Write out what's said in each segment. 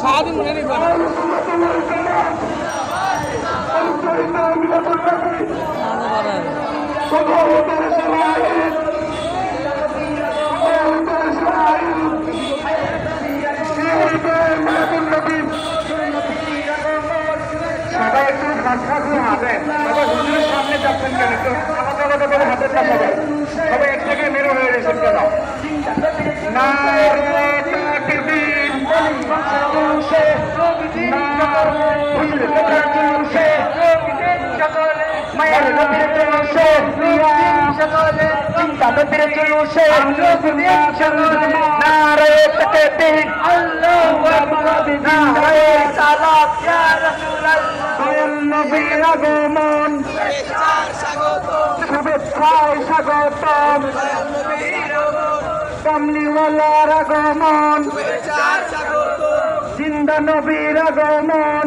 সারাদিন মনে নেই সবাই একটু ভাষা দিয়ে হাঁটেন সবাই হুজুরের সামনে যাচ্ছেন কেন একটু আলাদা করে হাতের না সবাই সবাই এক জায়গায় মেরো হয়ে গেছেন কেন আগমন শুভেচ্ছায় স্বাগতম কামলিওয়ালার আগমন জিন্দা নবীর আগমন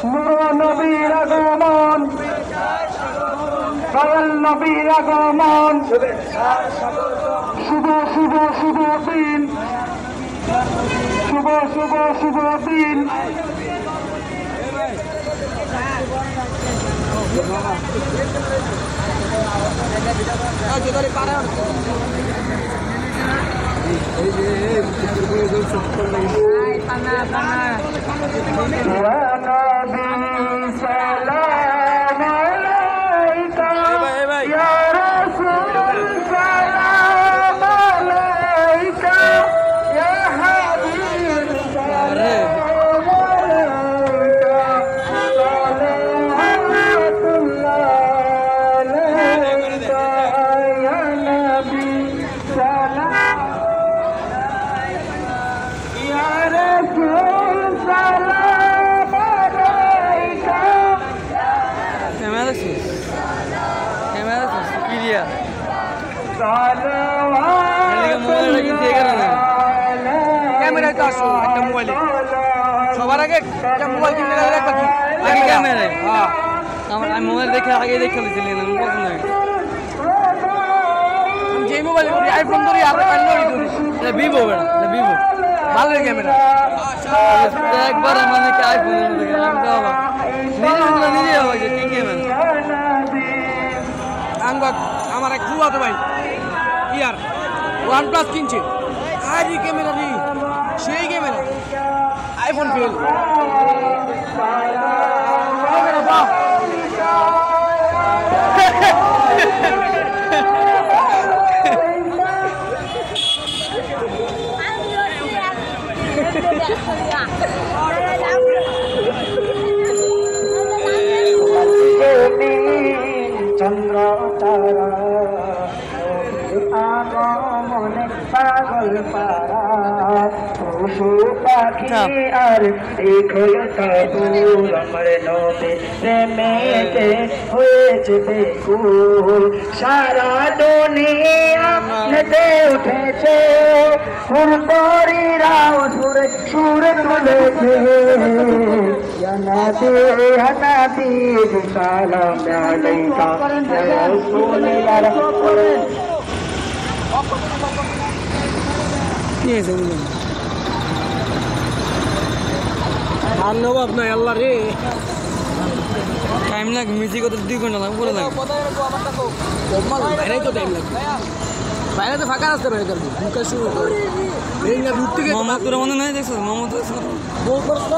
নূর নবীর আগমন দয়াল নবীর আগমন শুভ শুভ শুভ দিন শুভ শুভ শুভ দিন সবার আগে মোবাইল কিনতে আগে ক্যামেরা আমি মোবাইল দেখে আগে দেখে যে মোবাইল করি আইফোন ধরি আর ভিভো ভিভো ভালো ক্যামেরা একবার মানে আইফোন নিজে হয়েছে কি ক্যামেরা আমার এক জুয়াতে ভাই কি আর OnePlus কিনছে আর এই ক্যামেরা নেই সেই ক্যামেরা আইফোন ফেল চন্দ্র তারা আগমনে পাগল পারা পশু পাখি আর দেখো তাবুল আমার নবে প্রেমেতে হয়েছে বেকুল সারা দুনিয়া নেতে উঠেছে হুরতরিরাও সুরে সুরে তুলেছে জানাতে হানাতি সালাম আলাইকা ইয়া রাসূলুল্লাহ ধন্যবাদ নাই আল্লাহ রে টাইম লাগে মিউজিক কত 2 ঘন্টা লাগে পুরো লাগে বাইরে তো টাইম লাগে বাইরে তো ফাঁকা রাস্তা বের করবি ঢুকা শুরু কর এই না রুট থেকে মোহাম্মদপুরে মনে নাই দেখছো মোহাম্মদপুর বল করছ